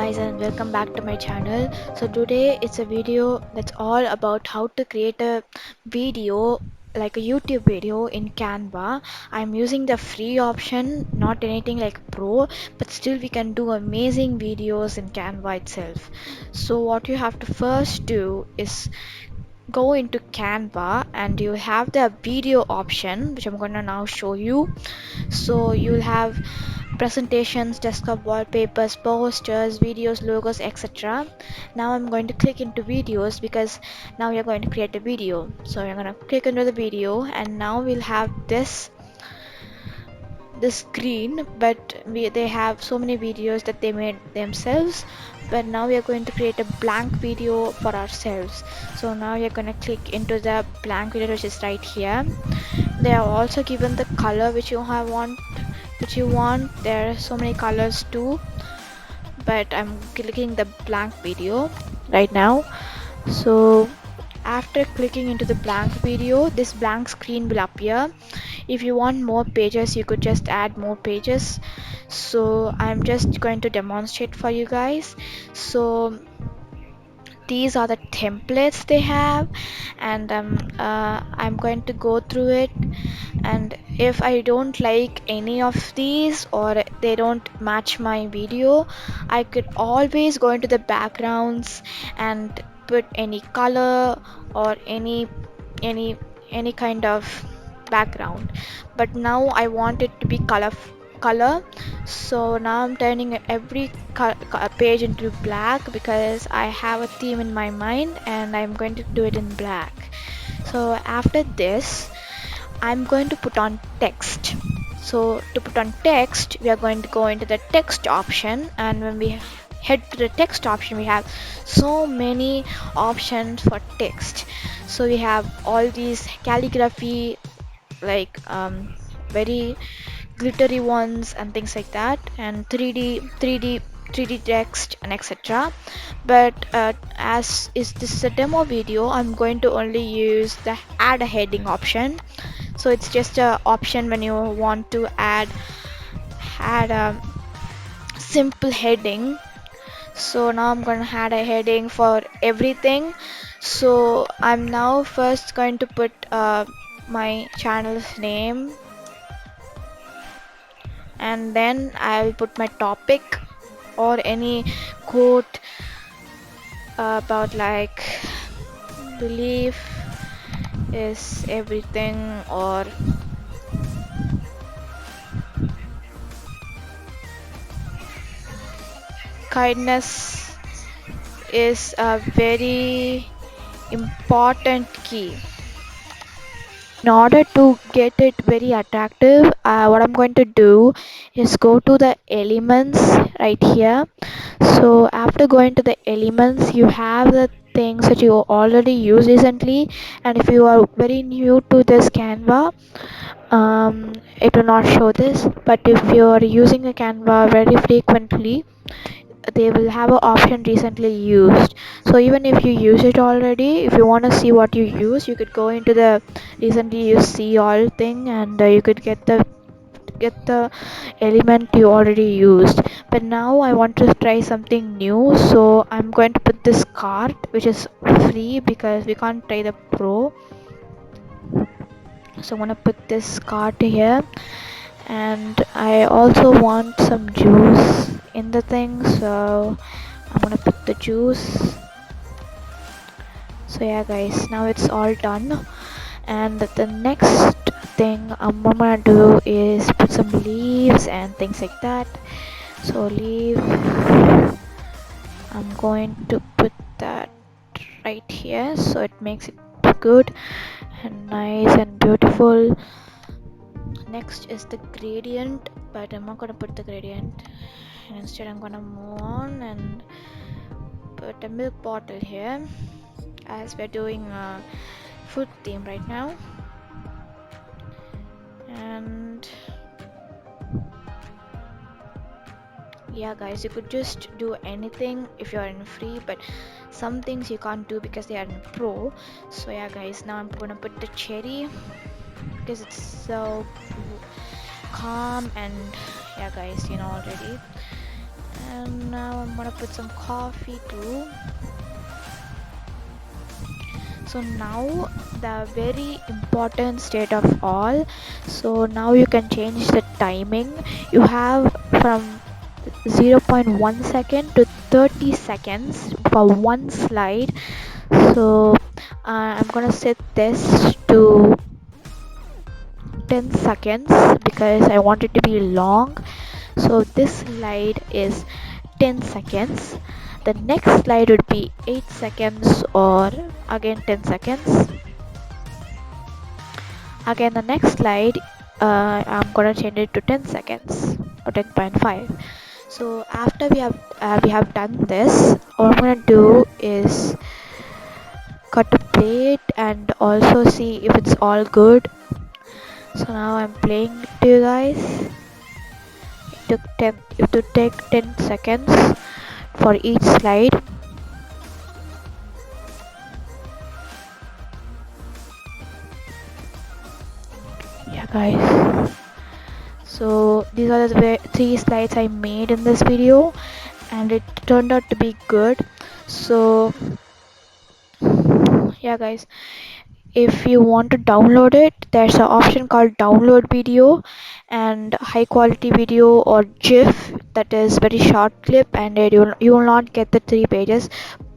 guys, and welcome back to my channel. So today it's a video that's all about how to create a video, like a YouTube video in Canva. I'm using the free option, not anything like pro, but still we can do amazing videos in Canva itself. So what you have to first do is go into Canva and you have the video option, which I'm gonna now show you. So you'll have presentations, desktop wallpapers, posters, videos, logos, etc. Now I'm going to click into videos because now we are going to create a video. So I'm going to click into the video and now we'll have this screen, but they have so many videos that they made themselves, but now we are going to create a blank video for ourselves. So now you're going to click into the blank video, which is right here. They are also given the color which you want. There are so many colors too, but I'm clicking the blank video right now. So after clicking into the blank video, this blank screen will appear. If you want more pages, you could just add more pages. So I'm just going to demonstrate for you guys. So these are the templates they have, and I'm going to go through it, and if I don't like any of these or they don't match my video, I could always go into the backgrounds and put any color or any any kind of background. But now I want it to be color, so now I'm turning every page into black because I have a theme in my mind and I'm going to do it in black. So after this, I'm going to put on text. So to put on text, we are going to go into the text option, and when we head to the text option, we have so many options for text. So we have all these calligraphy, like very glittery ones and things like that, and 3D text and etc. But as is this is a demo video, I'm going to only use the add a heading option. So it's just a option when you want to add a simple heading. So now I'm gonna add a heading for everything. So I'm now first going to put my channel's name, and then I'll put my topic or any quote about like belief is everything, or kindness is a very important key. In order to get it very attractive, what I'm going to do is go to the elements right here. So after going to the elements, you have the things that you already used recently, and if you are very new to this Canva, it will not show this. But if you are using a Canva very frequently, they will have an option recently used. So even if you use it already, if you want to see what you use, you could go into the recently used see all thing, and you could get the element you already used. But now I want to try something new, so I'm going to put this card, which is free because we can't try the pro. So I'm gonna put this card here, and I also want some juice in the thing, so I'm gonna put the juice. So yeah guys, now it's all done, and the next thing I'm gonna do is put some leaves and things like that. So leaf, I'm going to put that right here so it makes it good and nice and beautiful. Next is the gradient, but I'm not gonna put the gradient, and instead I'm gonna move on and put a milk bottle here, as we're doing a food theme right now. And yeah guys, you could just do anything if you're in free, but some things you can't do because they are in pro. So yeah guys, now I'm gonna put the cherry because it's so calm, and yeah guys, you know already. And now I'm gonna put some coffee too. So now the very important state of all, so now you can change the timing. You have from 0.1 second to 30 seconds for one slide. So I'm gonna set this to 10 seconds because I want it to be long. So this slide is 10 seconds. The next slide would be 8 seconds or again 10 seconds. Again the next slide, I'm gonna change it to 10 seconds or 10.5. So after we have done this, what I'm gonna do is cut a plate and also see if it's all good. So now I'm playing it to you guys. It took 10 seconds for each slide. Yeah guys, so these are the three slides I made in this video and it turned out to be good. So yeah guys, if you want to download it, there's an option called download video and high quality video or GIF, that is very short clip, and you will not get the 3 pages.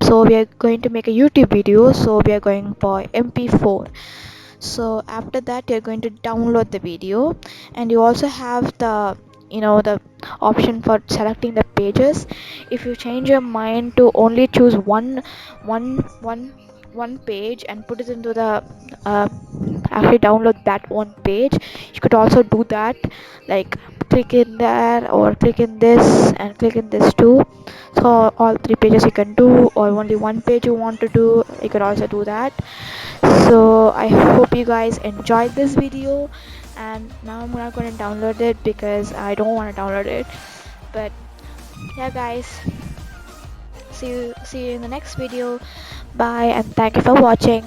So we are going to make a YouTube video, so we are going for MP4. So after that you're going to download the video, and you also have the the option for selecting the pages. If you change your mind to only choose one one one page and put it into the uh, actually download that one page, you could also do that, like click in there or click in this and click in this too. So all 3 pages you can do, or only one page you want to do, you could also do that. So I hope you guys enjoyed this video, and now I'm not going to download it because I don't want to download it. But yeah guys, see you in the next video. Bye and thank you for watching.